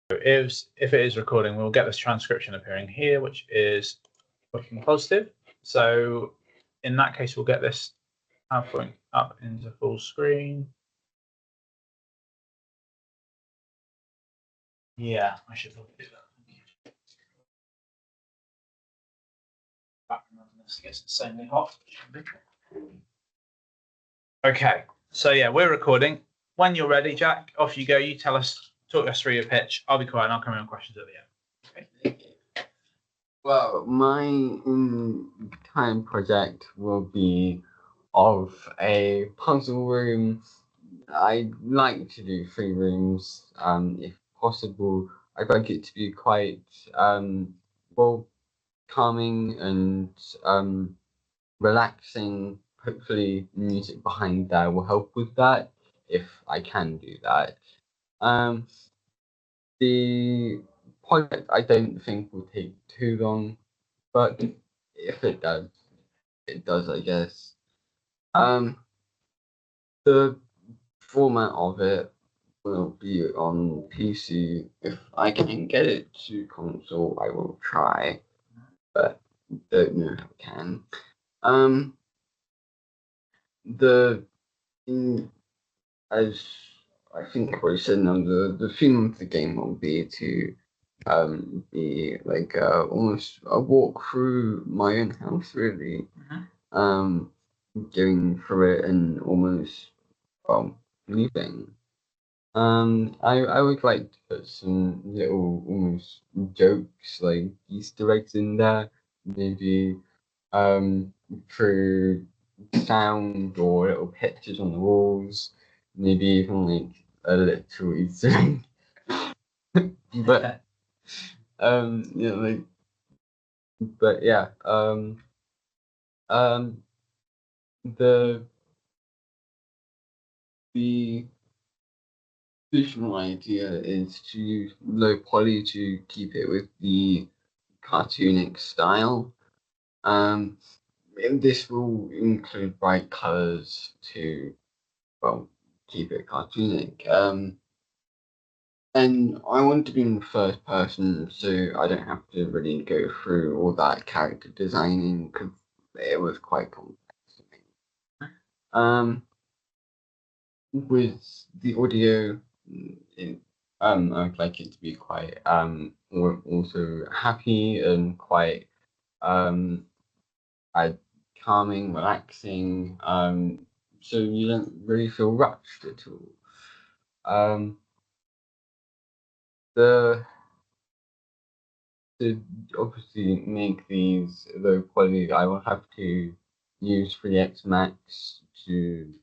if it is recording, we'll get this transcription appearing here, which is looking positive. So in that case, we'll get this PowerPoint up into full screen. Yeah, I should probably do that. Background on this gets insanely hot. Okay, so yeah, we're recording. When you're ready, Jack, off you go. You tell us, talk us through your pitch. I'll be quiet and I'll come in on questions at the end. Okay. Well, my time project will be of a puzzle room. I like to do 3 rooms, if possible. I'd like it to be quite well calming and relaxing. Hopefully, music behind that will help with that if I can do that. The project I don't think will take too long, but if it does, it does, I guess. The format of it will be on PC. If I can get it to console, I will try, but don't know if I can. As I think I said now, the theme of the game will be to be like almost a walk through my own house, really. Going through it and almost leaving. I would like to put some little almost jokes like Easter eggs in there, maybe through sound or little pictures on the walls, maybe even like a little Easter egg. But you know, like, but yeah, the visual idea is to use low poly to keep it with the cartoonic style. And this will include bright colors to, well, keep it cartoonic. And I want to be in first person, so I don't have to really go through all that character designing because it was quite complex to me. With the audio, I'd like it to be quite also happy and quite calming, relaxing, so you don't really feel rushed at all. To obviously make these low quality, I will have to use 3x Max to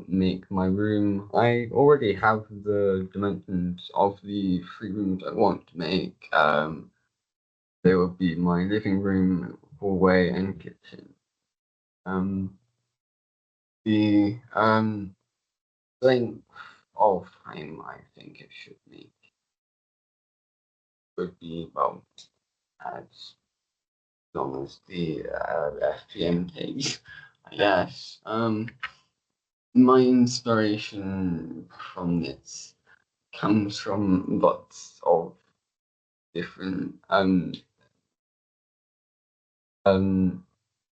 make my room. I already have the dimensions of the 3 rooms I want to make. They will be my living room, hallway, and kitchen. The length of time I think it should make would be as long as the FPM takes, I guess. My inspiration from this comes from lots of different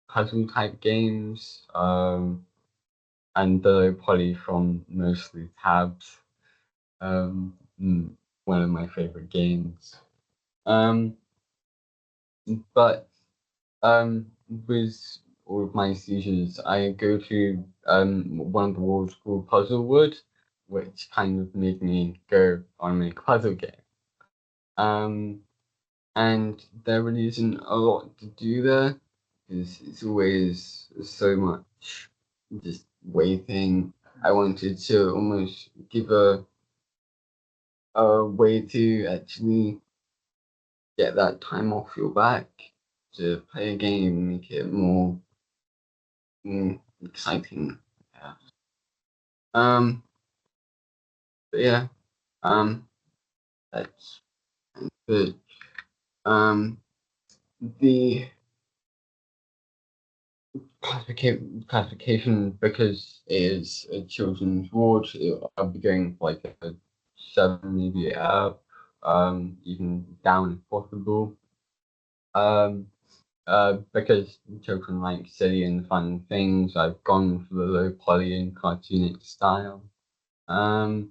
puzzle type games, and the poly from mostly Tabs, one of my favorite games. But with all of my seizures, I go to one of the walls called Puzzlewood, which kind of made me go on a puzzle game. And there really isn't a lot to do there because it's always so much just waiting. I wanted to almost give a way to actually get that time off your back to play a game, make it more exciting. Yeah. But yeah, that's good. The classification, because it is a children's ward, I'll be going for like a 7, maybe up, even down if possible. Because children like silly and fun things, I've gone for the low poly and cartoonic style. And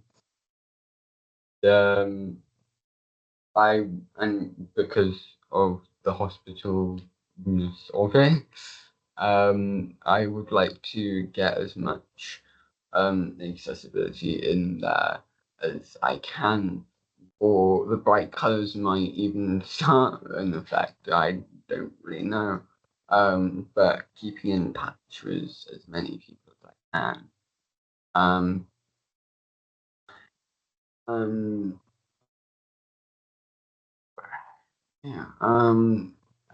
because of the hospitalness of it, I would like to get as much accessibility in there as I can, or the bright colors might even start an effect. I don't really know. But keeping in touch with as many people as I can. Yeah.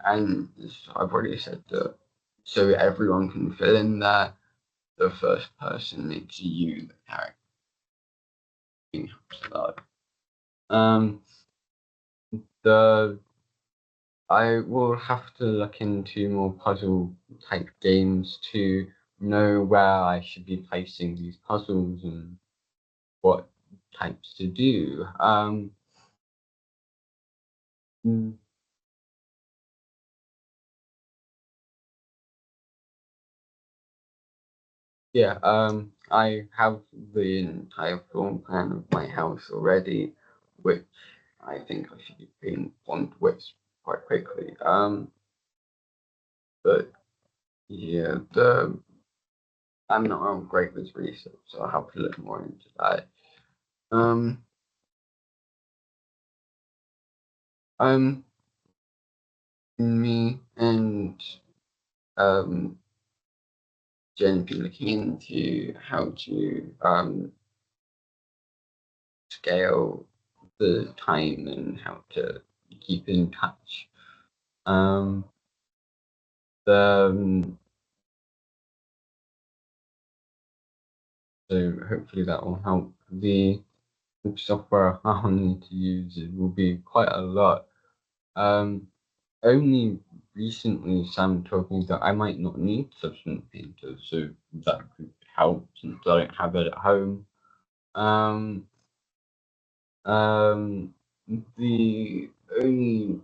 And I've already said that, so everyone can fill in there. The first person makes you the character. It helps a lot. I will have to look into more puzzle type games to know where I should be placing these puzzles and what types to do. Yeah, I have the entire floor plan of my house already, which I think I should be being on with quite quickly. But yeah, I'm not great with research, so I'll have to look more into that. Me and Jen be looking into how to scale the time and how to keep in touch. So hopefully that will help. The software I'll need to use, it will be quite a lot. Only recently Sam told me that I might not need Substance Painter, so that could help since I don't have it at home. The only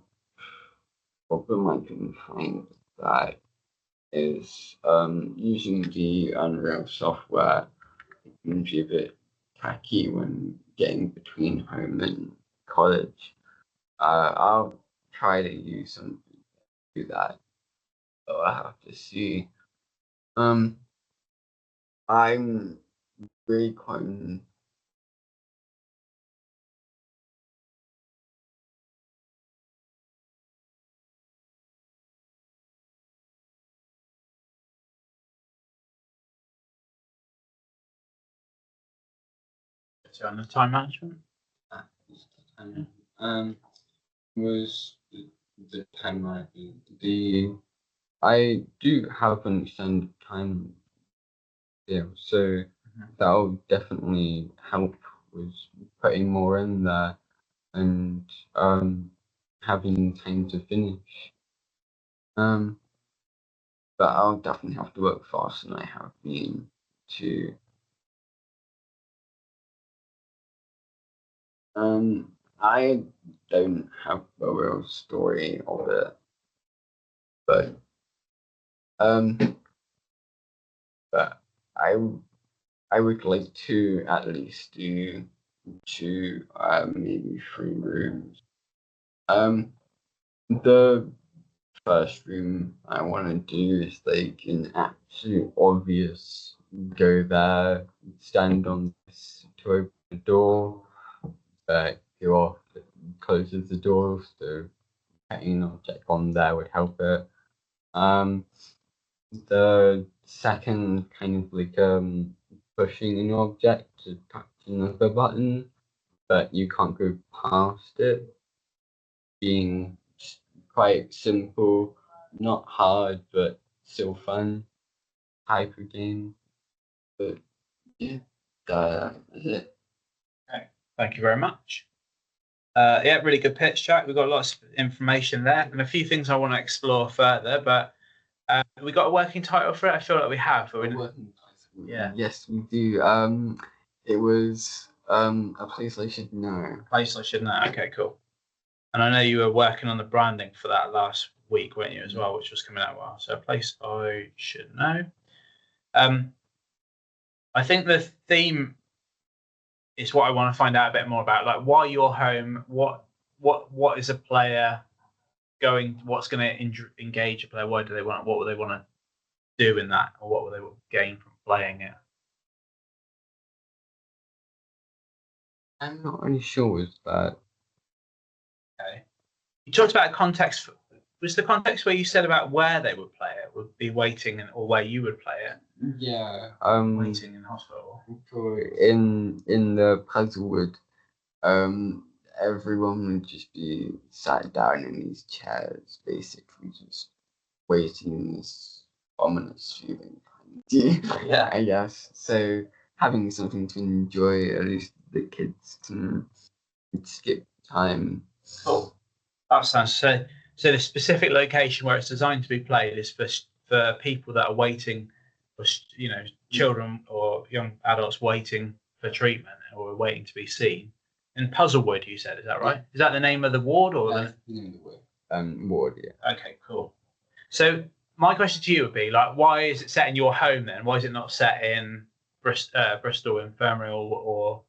problem I can find with that is using the Unreal software. It can be a bit tacky when getting between home and college. I'll try to use something to do that, but I'll have to see. I'm really quite. So on the time management. Was the time management. I do have an extended time deal, so that'll definitely help with putting more in there and having time to finish. But I'll definitely have to work faster than I have been to. I don't have a real story of it, but but I I would like to at least do 2, maybe 3 rooms. The first room I want to do is like an absolute obvious go there, stand on this to open the door, go off, closes the door, so putting an object on there would help it. The second kind of like pushing an object to touch another button, but you can't go past it, being quite simple, not hard, but still fun type of game. But yeah, that's it. Okay. Thank you very much. Yeah, really good pitch, Jack. We've got lots of information there and a few things I want to explore further, but we got a working title for it. I feel like we have. But Yeah. Yes, we do. It was A place I should know. Place I should know. Okay, cool. And I know you were working on the branding for that last week, weren't you, as well, which was coming out well. So a place I should know. I think the theme is what I want to find out a bit more about. Like, why your home? What is a player going? What's going to engage a player? Why do they want? What would they want to do in that, or what will they gain from playing it? I'm not really sure with that. Okay. You talked about a context. Was the context where you said about where they would play it would be waiting, or where you would play it? Yeah. Waiting in hospital. In the Puzzlewood, everyone would just be sat down in these chairs, basically just waiting in this ominous feeling. Yeah. I guess. So having something to enjoy, at least the kids can skip time. Cool. That sounds so. So the specific location where it's designed to be played is for people that are waiting for, children or young adults waiting for treatment or waiting to be seen. In Puzzlewood, you said, is that right? Yeah. Is that the name of the ward or the name of the ward? Ward, yeah. Okay, cool. So my question to you would be like, why is it set in your home then? Why is it not set in Bristol Infirmary or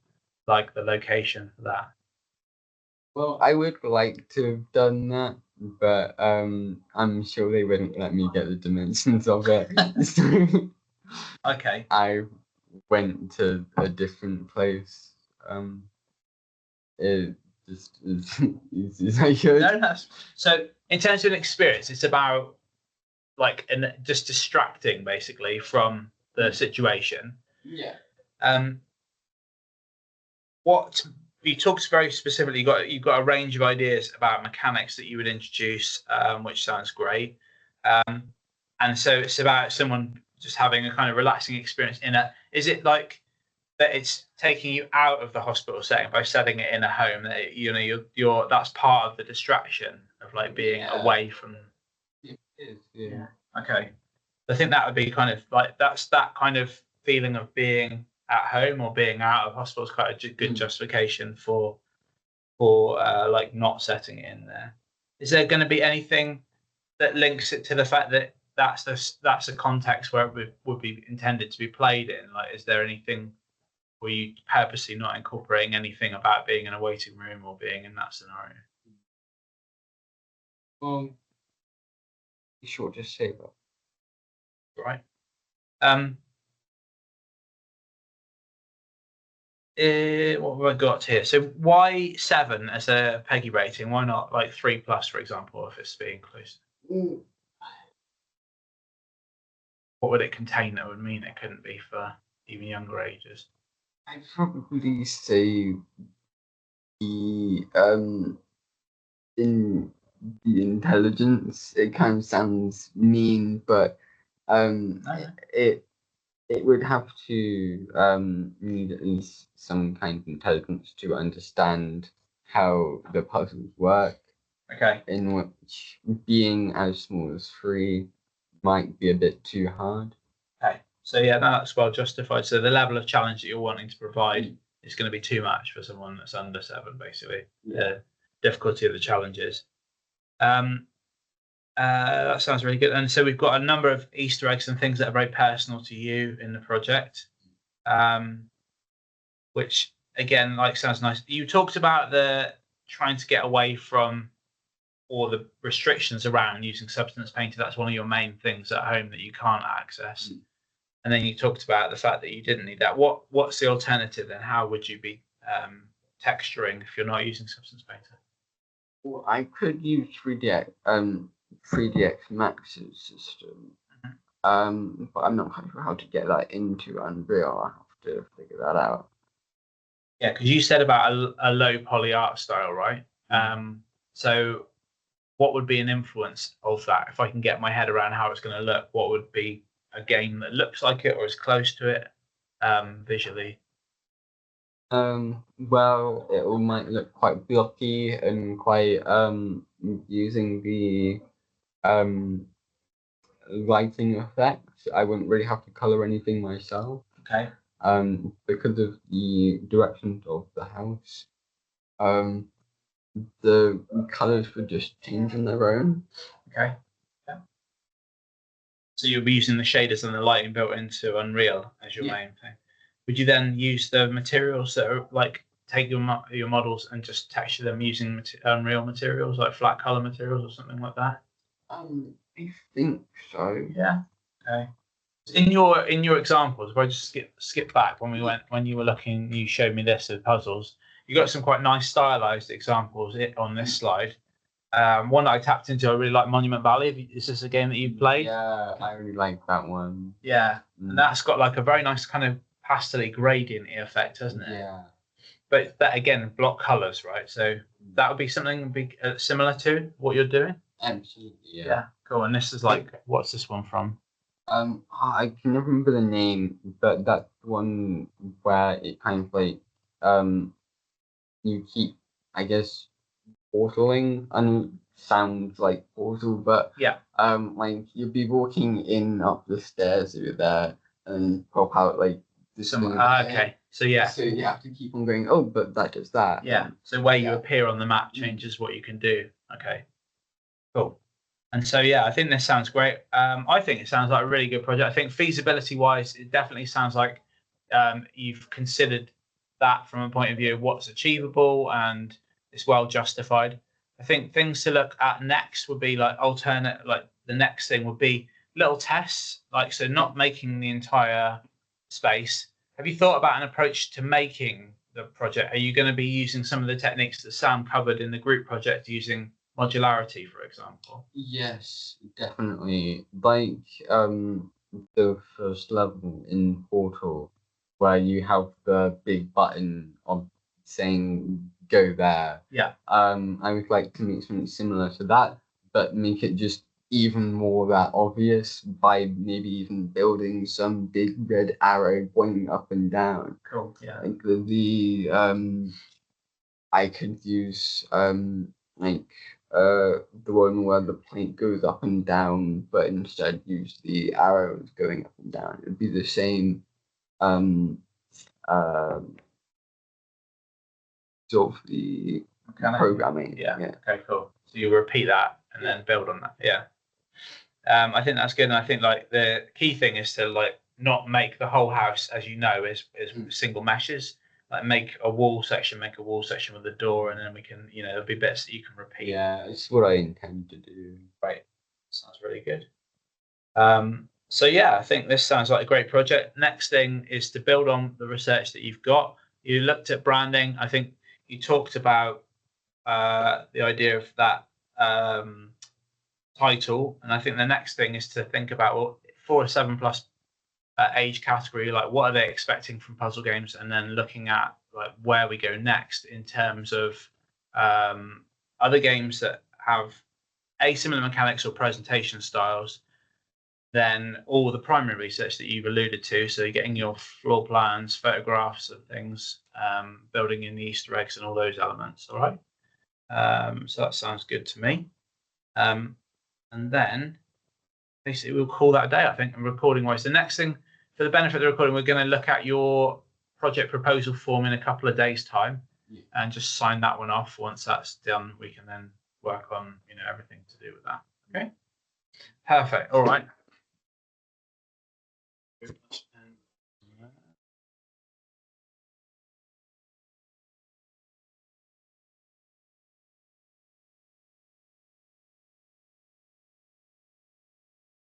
like the location for that? Well, I would like to have done that, but I'm sure they wouldn't let me get the dimensions of it. So okay. I went to a different place. It just as easy as I could. No, so in terms of an experience, it's about like just distracting basically from the situation. Yeah. What you talked very specifically, you've got a range of ideas about mechanics that you would introduce, which sounds great. And so it's about someone just having a kind of relaxing experience is it like that it's taking you out of the hospital setting by setting it in a home that you're that's part of the distraction of like being away from. It is, yeah. Okay. I think that would be kind of like that's that kind of feeling of being at home or being out of hospital is quite a good justification for like not setting it in there. Is there going to be anything that links it to the fact that that's a context where it would be intended to be played in? Like, is there anything were you purposely not incorporating anything about being in a waiting room or being in that scenario? Well, sure, just say that. Right. What have I got here? So why 7 as a Peggy rating? Why not like 3+, for example, if it's being close? What would it contain that would mean it couldn't be for even younger ages? I'd probably say the in the intelligence. It kind of sounds mean, but it would have to need at least some kind of intelligence to understand how the puzzles work. Okay. In which being as small as 3 might be a bit too hard. Okay. So yeah, that's well justified. So the level of challenge that you're wanting to provide is going to be too much for someone that's under 7, basically. Yeah. The difficulty of the challenges. That sounds really good. And so we've got a number of Easter eggs and things that are very personal to you in the project, which again, like, sounds nice. You talked about the trying to get away from all the restrictions around using substance painter. That's one of your main things at home that you can't access. And then you talked about the fact that you didn't need that. What's the alternative then? How would you be texturing if you're not using substance painter? Well, I could use 3DX Max's system, but I'm not quite sure how to get that into Unreal. I have to figure that out. Yeah, because you said about a low poly art style, right? So what would be an influence of that? If I can get my head around how it's going to look, what would be a game that looks like it or is close to it visually? Well, it all might look quite blocky and quite using the lighting effects. I wouldn't really have to color anything myself. Okay. because of the direction of the house, the colors would just change on their own. Okay. Yeah. So you'll be using the shaders and the lighting built into Unreal as your main thing. Would you then use the materials that are like take your models and just texture them using Unreal materials like flat color materials or something like that? I think so. Yeah. Okay. In your examples, if I just skip back when you were looking, you showed me this of puzzles. You got some quite nice stylized examples on this slide. One that I tapped into, I really like Monument Valley. Is this a game that you've played? Yeah, I really like that one. Yeah, and that's got like a very nice kind of pastel-y gradient effect, hasn't it? Yeah. But that again, block colors, right? So that would be something similar to what you're doing. Absolutely. Yeah. Cool. And this is like, what's this one from? I can never remember the name, but that's one where it kind of like you keep, I guess, portaling, and it sounds like portal, but Yeah. like you'll be walking in up the stairs over there and pop out like this thing. Okay. So yeah. So you have to keep on going. Oh, but that does that. Yeah. So where you appear on the map changes what you can do. Okay. Cool. And so yeah, I think this sounds great. I think it sounds like a really good project. I think feasibility wise, it definitely sounds like you've considered that from a point of view of what's achievable and it's well justified. I think things to look at next would be like the next thing would be little tests, like so not making the entire space. Have you thought about an approach to making the project? Are you going to be using some of the techniques that Sam covered in the group project using modularity, for example? Yes, definitely. Like the first level in Portal, where you have the big button of saying go there. Yeah. I would like to make something similar to that, but make it just even more that obvious by maybe even building some big red arrow pointing up and down. Cool. Yeah. Like I could use like the one where the plate goes up and down, but instead use the arrows going up and down. It'd be the same um sort of the programming. Yeah. Okay, cool. So you repeat that and then build on that. Yeah. I think that's good. And I think like the key thing is to like not make the whole house, as you know, is single meshes. Like make a wall section with a door, and then we can, there'll be bits that you can repeat. Yeah, it's what I intend to do. Right. Sounds really good. So yeah, I think this sounds like a great project. Next thing is to build on the research that you've got. You looked at branding. I think you talked about the idea of that title, and I think the next thing is to think about, well, for a 7+ age category, like what are they expecting from puzzle games, and then looking at like where we go next in terms of other games that have similar mechanics or presentation styles than all the primary research that you've alluded to. So you're getting your floor plans, photographs of things, building in the Easter eggs and all those elements. All right. So that sounds good to me. And then basically we'll call that a day, I think, and recording wise. The next thing, for the benefit of the recording, we're going to look at your project proposal form in a couple of days' time and just sign that one off. Once that's done, we can then work on everything to do with that. Okay. Perfect. All right.